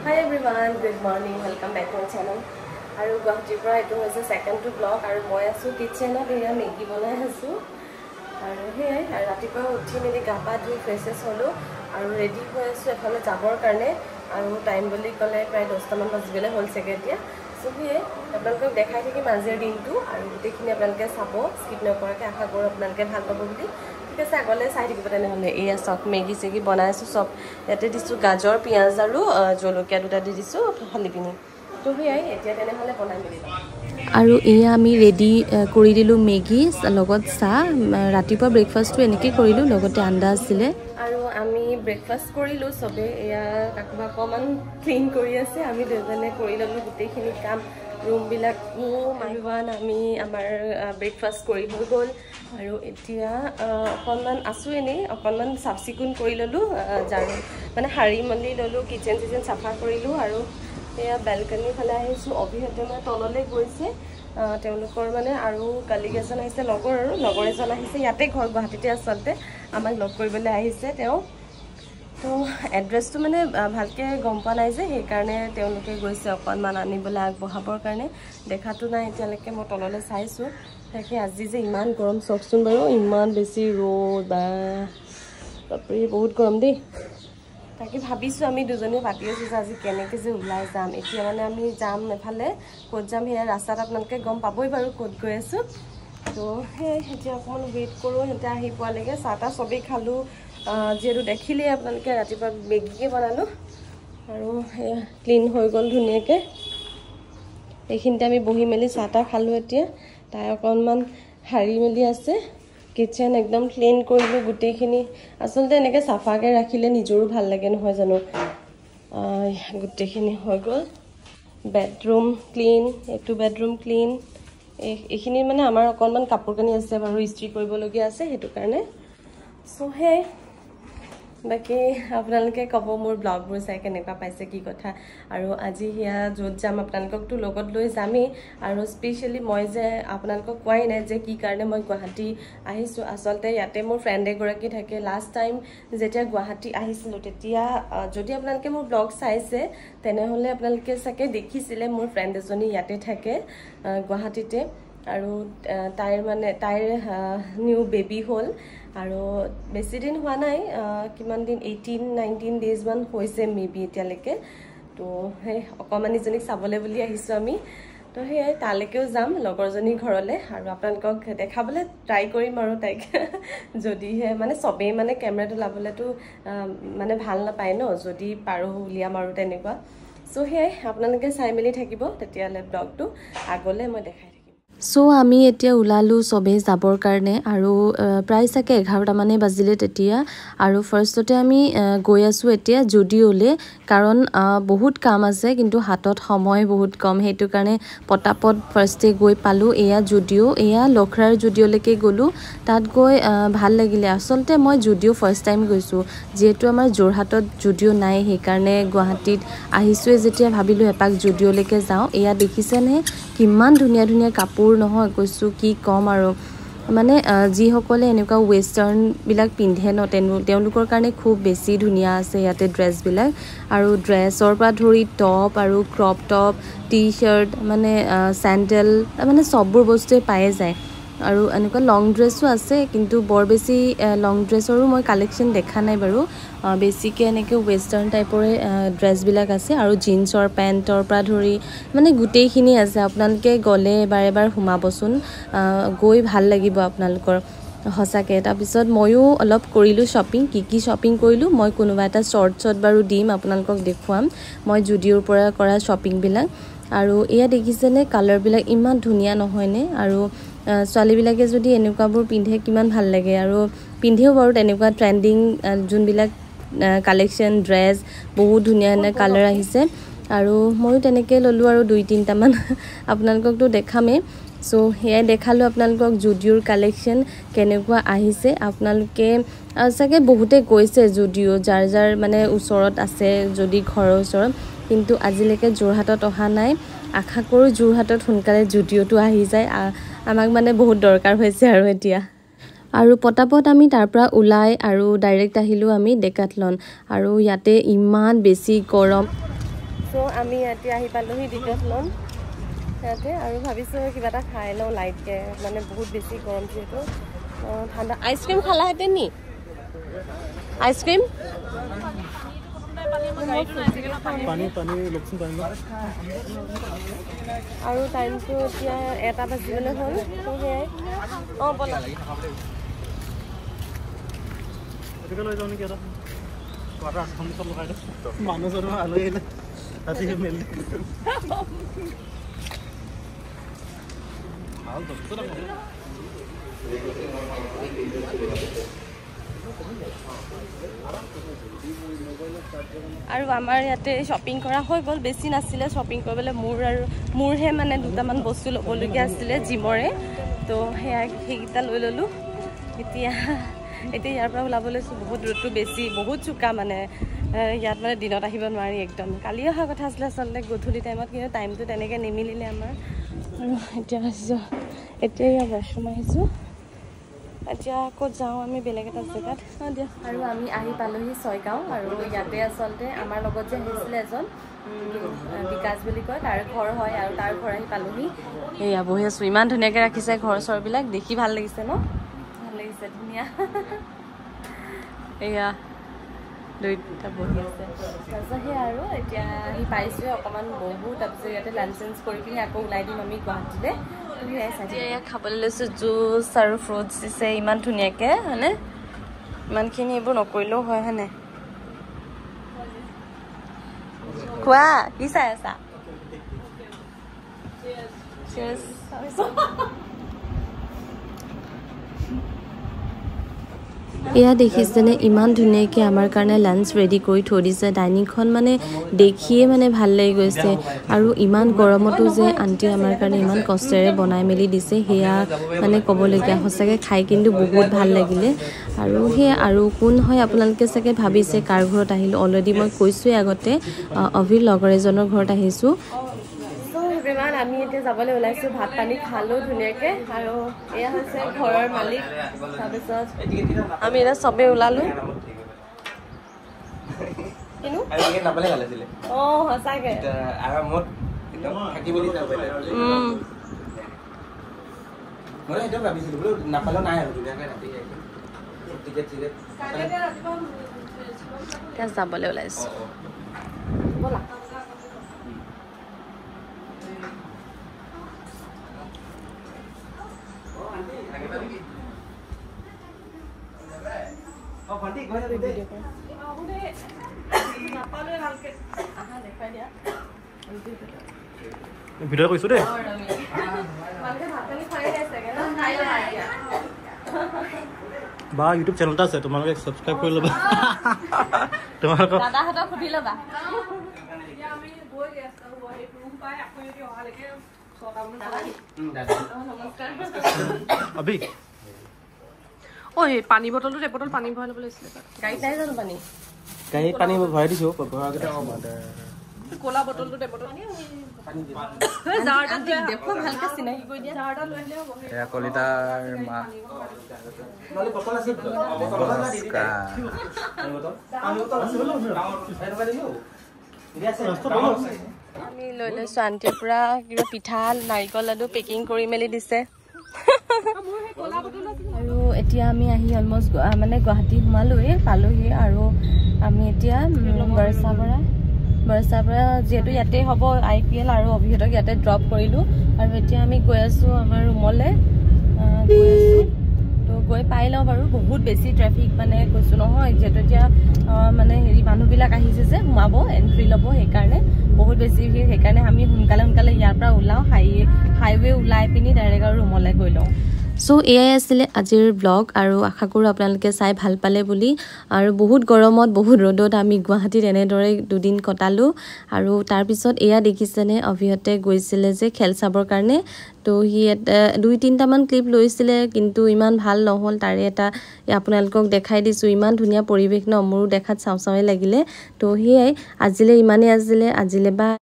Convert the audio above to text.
Hi everyone, good morning. Welcome back to our channel. আৰু গুৱাহাটীৰ পৰা এইটো হৈছে সেকেন্ড টু ব্লগ আৰু মই আছো কিচেনত এয়া মেগি বনাই আছো আৰু হেই ৰাতিপুৱা উঠি মেলি গা পা ধুই ফ্ৰেছেছ হলো আৰু ৰেডি হৈ আছো এফালে যাবৰ কাৰণে আৰু টাইম বুলি ক'লে প্ৰায় 10টা মান বাজিবলৈ হ'ল চাগে এতিয়া সো হেই আপোনালোকক দেখাই থাকিম আজিৰ দিনটো আৰু গোটেইখিনি আপোনালোকে চাব স্কিপ নকৰাকৈ আশা কৰোঁ আপোনালোকে ভাল পাব বুলি ঠিক আছে আগলৈ চাই থাকিব তেনেহ'লে এয়া চব মেগি চেগি বনাই আছো চব ইয়াতে দিছোঁ গাজৰ পিঁয়াজ আৰু জলকীয়া দুটা দি দিছোঁ ফালি পিনি তো হেয়াই এতিয়া তেনেহ'লে বনাই মেলি আৰু এয়া আমি ৰেডি কৰি দিলোঁ মেগি লগত চাহ ৰাতিপুৱা ব্ৰেকফাষ্টটো এনেকৈ কৰিলোঁ লগতে আন্দা আছিলে আৰু আমি ব্ৰেকফাষ্ট কৰিলোঁ চবে এয়া কাকবা অকণমান ক্লিন কৰি আছে আমি দুজনে কৰি ল'লোঁ গোটেইখিনি কাম ৰুমবিলাক মানুহবান আমি আমাৰ ব্ৰেকফাষ্ট কৰি হৈ গ'ল আৰু এতিয়া অকণমান আছোঁ এনেই অকণমান চাফ চিকুণ কৰি ল'লোঁ ঝাৰু মানে সাৰি মেলি ল'লোঁ কিচেন চিচেন চাফা কৰিলোঁ আৰু এয়া বেলকনিৰ ফালে আহিছোঁ অভিহঁতে মানে তললৈ গৈছে তেওঁলোকৰ মানে আৰু কালিগ এজন আহিছে লগৰ এজন আহিছে ইয়াতে ঘৰ গুৱাহাটীতে আচলতে আমাক লগ কৰিবলৈ আহিছে তেওঁ তো এড্ৰেছটো মানে ভালকৈ গম পোৱা নাই যে সেইকাৰণে তেওঁলোকে গৈছে অকণমান আনিবলৈ আগবঢ়াবৰ কাৰণে দেখাটো নাই এতিয়ালৈকে মই তললৈ চাইছোঁ তাকে আজি যে ইমান গৰম চাওকচোন বাৰু ইমান বেছি ৰ'দ বা বাপৰে বহুত গৰম দেই তাকে ভাবিছোঁ আমি দুজনে পাতি আছোঁ যে আজি কেনেকৈ যে ওলাই যাম এতিয়া মানে আমি যাম এফালে ক'ত যাম সেয়া ৰাস্তাত আপোনালোকে গম পাবই বাৰু ক'ত গৈ আছোঁ তো সেই এতিয়া অকণমান ৱেইট কৰোঁ সিহঁতে আহি পোৱালৈকে চাহ তাহ চবেই খালোঁ যিহেতু দেখিলেই আপোনালোকে ৰাতিপুৱা মেগীকে বনালোঁ আৰু সেয়া ক্লিন হৈ গ'ল ধুনীয়াকৈ এইখিনিতে আমি বহি মেলি চাহ তাহ খালোঁ এতিয়া তাই অকণমান সাৰি মেলি আছে কিচেন একদম ক্লিন কৰিলোঁ গোটেইখিনি আচলতে এনেকৈ চাফাকৈ ৰাখিলে নিজৰো ভাল লাগে নহয় জানো গোটেইখিনি হৈ গ'ল বেডৰুম ক্লিন এইটো বেডৰুম ক্লিন এইখিনি মানে আমাৰ অকণমান কাপোৰ কানি আছে বাৰু ইস্ত্ৰি কৰিবলগীয়া আছে সেইটো কাৰণে চ' সেই বাকী আপোনালোকে ক'ব মোৰ ব্লগবোৰ চাই কেনেকুৱা পাইছে কি কথা আৰু আজি সেয়া য'ত যাম আপোনালোককতো লগত লৈ যামেই আৰু স্পেচিয়েলি মই যে আপোনালোকক কোৱাই নাই যে কি কাৰণে মই গুৱাহাটী আহিছোঁ আচলতে ইয়াতে মোৰ ফ্ৰেণ্ড এগৰাকী থাকে লাষ্ট টাইম যেতিয়া গুৱাহাটী আহিছিলোঁ তেতিয়া যদি আপোনালোকে মোৰ ব্লগ চাইছে তেনেহ'লে আপোনালোকে চাগে দেখিছিলে মোৰ ফ্ৰেণ্ড এজনী ইয়াতে থাকে গুৱাহাটীতে আৰু তাইৰ নিউ বেবী হ'ল আৰু বেছি দিন হোৱা নাই কিমান দিন 18-19 ডেজমান হৈছে মেবি এতিয়ালৈকে তো সেই অকণমানিজনীক চাবলৈ বুলি আহিছোঁ আমি তো সেয়াই তালৈকেও যাম লগৰজনীৰ ঘৰলৈ আৰু আপোনালোকক দেখাবলৈ ট্ৰাই কৰিম আৰু তাইক যদিহে মানে চবেই মানে কেমেৰাটো ওলাবলৈতো মানে ভাল নাপায় ন যদি পাৰোঁ উলিয়াম আৰু তেনেকুৱা চ' সেয়াই আপোনালোকে চাই মেলি থাকিব তেতিয়াহ'লে ব্লগটো আগলৈ মই দেখাই চ' আমি এতিয়া ওলালোঁ চবেই যাবৰ কাৰণে আৰু প্ৰায় চাগে 11টামানেই বাজিলে তেতিয়া আৰু ফাৰ্ষ্টতে আমি গৈ আছোঁ এতিয়া জুডিঅ'লৈ কাৰণ বহুত কাম আছে কিন্তু হাতত সময় বহুত কম সেইটো কাৰণে পটাপট ফাৰ্ষ্টে গৈ পালোঁ এয়া জুডিঅ' এয়া লখৰাৰ জুডিঅ'লৈকে গ'লোঁ তাত গৈ ভাল লাগিলে আচলতে মই জুডিঅ' ফাৰ্ষ্ট টাইম গৈছোঁ যিহেতু আমাৰ যোৰহাটত জুডিঅ' নাই সেইকাৰণে গুৱাহাটীত আহিছোঁৱে যেতিয়া ভাবিলোঁ এপাক জুডিঅ'লৈকে যাওঁ এয়া দেখিছেনে কিমান ধুনীয়া ধুনীয়া কাপোৰ নহয় কৈছোঁ কি ক'ম আৰু মানে যিসকলে এনেকুৱা ৱেষ্টাৰ্ণবিলাক পিন্ধে ন তেওঁলোকৰ কাৰণে খুব বেছি ধুনীয়া আছে ইয়াতে ড্ৰেছবিলাক আৰু ড্ৰেছৰ পৰা ধৰি টপ আৰু ক্ৰপ টপ টি চাৰ্ট মানে চেণ্ডেল মানে চববোৰ বস্তুৱে পায়ে যায় আৰু এনেকুৱা লং ড্ৰেছো আছে কিন্তু বৰ বেছি লং ড্ৰেছৰো মই কালেকশ্যন দেখা নাই বাৰু বেছিকৈ এনেকৈ ৱেষ্টাৰ্ণ টাইপৰে ড্ৰেছবিলাক আছে আৰু জিন্সৰ পেণ্টৰ পৰা ধৰি মানে গোটেইখিনি আছে আপোনালোকে গ'লে এবাৰ সোমাবচোন গৈ ভাল লাগিব আপোনালোকৰ সঁচাকৈ তাৰপিছত ময়ো অলপ কৰিলোঁ শ্বপিং কি শ্বপিং কৰিলোঁ মই কোনোবা এটা শ্বৰ্টছত বাৰু দিম আপোনালোকক দেখুৱাম মই জুডিঅ'ৰ পৰা কৰা শ্বপিংবিলাক আৰু এয়া দেখিছেনে কালাৰবিলাক ইমান ধুনীয়া নহয়নে আৰু ছোৱালীবিলাকে যদি এনেকুৱাবোৰ পিন্ধে কিমান ভাল লাগে আৰু পিন্ধেও বাৰু তেনেকুৱা ট্ৰেণ্ডিং যোনবিলাক কালেকশ্যন ড্ৰেছ বহুত ধুনীয়া ধুনীয়া কালাৰ আহিছে আৰু ময়ো তেনেকৈ ল'লোঁ আৰু 2-3টামান আপোনালোককতো দেখামেই চ' সেয়াই দেখালোঁ আপোনালোকক জুডিঅ'ৰ কালেকশ্যন কেনেকুৱা আহিছে আপোনালোকে চাগে বহুতে কৈছে জুডিঅ' যাৰ মানে ওচৰত আছে যদি ঘৰৰ ওচৰত কিন্তু আজিলৈকে যোৰহাটত অহা নাই আশা কৰোঁ যোৰহাটত সোনকালে জুডিঅ'টো আহি যায় আমাক মানে বহুত দৰকাৰ হৈছে আৰু এতিয়া আৰু পটাপট আমি তাৰ পৰা ওলাই আৰু ডাইৰেক্ট আহিলোঁ আমি ডেকাথলন আৰু ইয়াতে ইমান বেছি গৰম সো আমি ইয়াতে আহি পালোহি ডিক্যাথলন ইয়াতে আৰু ভাবিছোঁ কিবা এটা খাই লওঁ লাইটকৈ মানে বহুত বেছি গৰম যিহেতু ঠাণ্ডা আইচক্ৰীম খালাহেঁতেন নি আইচক্ৰীম আৰু টাইমটো এতিয়া 1 বাজিবলৈ হ'ল তো সেয়াই অঁ ব'লা মানুহজনৰ আলহী আজি মেলি আৰু আমাৰ ইয়াতে শ্বপিং কৰা হৈ গ'ল বেছি নাছিলে শ্বপিং কৰিবলৈ মোৰহে মানে দুটামান বস্তু ল'বলগীয়া আছিলে জিমৰে তো সেইকেইটা লৈ ল'লোঁ এতিয়া ইয়াৰ পৰা ওলাব লৈছোঁ বহুত দূৰটো বেছি বহুত চোকা মানে ইয়াত মানে দিনত আহিব নোৱাৰি একদম কালি অহা কথা আছিলে আচলতে গধূলি টাইমত কিন্তু টাইমটো তেনেকৈ নিমিলিলে আমাৰ আৰু এতিয়া ইয়াত ৱাশ্বৰুম আহিছোঁ এতিয়া ক'ত যাওঁ আমি বেলেগ এটা জেগাত দিয়া আৰু আমি আহি পালোহি ছয়গাঁও আৰু ইয়াতে আচলতে আমাৰ লগত যে আহিছিলে এজন বিকাশ বুলি কয় তাৰ ঘৰ হয় আৰু তাৰ ঘৰ আহি পালোহি এয়া বহি আছোঁ ইমান ধুনীয়াকৈ ৰাখিছে ঘৰ চৰবিলাক দেখি ভাল লাগিছে ন ভাল লাগিছে ধুনীয়া এয়া দুইটা বহি আছে তাৰপিছত সেয়া আৰু এতিয়া আহি পাইছোঁ অকণমান বহুত তাৰপিছত ইয়াতে লাঞ্চ চেঞ্চ কৰি পিনি আকৌ ওলাই দিম আমি গুৱাহাটীলৈ এতিয়া খাবলৈ লৈছোঁ জুচ আৰু ফ্ৰুটছ দিছে ইমান ধুনীয়াকৈ হয়নে ইমানখিনি এইবোৰ নকৰিলেও হয় হয়নে খোৱা কি চাই আছা এয়া দেখিছেনে ইমান ধুনীয়াকৈ আমাৰ কাৰণে লাঞ্চ ৰেডি কৰি থৈ দিছে ডাইনিংখন মানে দেখিয়ে মানে ভাল লাগি গৈছে আৰু ইমান গৰমতো যে আণ্টিয়ে আমাৰ কাৰণে ইমান কষ্টেৰে বনাই মেলি দিছে সেয়া মানে ক'বলগীয়া সঁচাকৈ খাই কিন্তু বহুত ভাল লাগিলে আৰু আৰু কোন হয় আপোনালোকে চাগে ভাবিছে কাৰ ঘৰত আহিলোঁ অলৰেডি মই কৈছোঁৱে আগতে অভিৰ লগৰ এজনৰ ঘৰত আহিছোঁ আমি এতিয়া যাবলৈ ওলাইছোঁ ভাত পানী খালোঁ ধুনীয়াকৈ আৰু এয়া হৈছে ঘৰৰ মালিক তাৰপিছত আমি এতিয়া চবেই ওলালোঁ অঁ সঁচাকৈ যাবলৈ ওলাইছোঁ ব'লা ভিডিঅ' কৰিছোঁ দেই বা ইউটিউব চেনেল এটা আছে তোমালোকে ছাবস্ক্ৰাইব কৰি ল'বা তোমালোকক দাদাহঁতক সুধি ল'বা অভি ঐ পানী বটলটো টেপটল পানী ভৰাই ল'ব লাগিছিলে গাড়ীত নাই জানো পানী গাড়ীত পানী ভৰাই দিছোঁ ক'লা বটলটো টেপটল ভালকে চিনাকি কৰি দিয়া কলিতাৰ মা আমি লৈ লৈছোঁ আণ্টিৰ পৰা কিবা পিঠা নাৰিকল লাডু পেকিং কৰি মেলি দিছে আৰু এতিয়া আমি আহি অলমষ্ট মানে গুৱাহাটী সোমালোৱে পালোহি আৰু আমি এতিয়া বৰচাৰ পৰা যিহেতু ইয়াতে হ'ব IPL আৰু অভিহঁতক ইয়াতে ড্ৰপ কৰিলোঁ আৰু এতিয়া আমি গৈ আছোঁ আমাৰ ৰুমলৈ গৈ আছোঁ তো গৈ পাই লওঁ বাৰু বহুত বেছি ট্ৰেফিক মানে কৈছোঁ নহয় যিহেতু এতিয়া মানে মানুহবিলাক আহিছে যে সোমাব এণ্ট্ৰি ল'ব সেইকাৰণে বহুত বেছি ভিৰ সেইকাৰণে আমি সোনকালে ইয়াৰ পৰা ওলাওঁ হাইৱে ওলাই পিনি ডাইৰেক্ট আৰু ৰুমলৈ গৈ লওঁ সো এয়াই আছিলে আজিৰ ব্লগ আৰু আশা কৰোঁ আপোনালোকে চাই ভাল পালে বুলি আৰু বহুত গৰমত বহুত ৰ'দত আমি গুৱাহাটীত এনেদৰে দুদিন কটালোঁ আৰু তাৰপিছত এয়া দেখিছেনে অভিহঁতে গৈছিলে যে খেল চাবৰ কাৰণে তো সি 2-3টামান ক্লিপ লৈছিলে কিন্তু ইমান ভাল নহ'ল তাৰে এটা আপোনালোকক দেখাই দিছোঁ ইমান ধুনীয়া পৰিৱেশ ন মোৰো দেখাত চাওঁ চাওঁই লাগিলে তো সেয়াই আজিলৈ ইমানেই আজিলৈ বা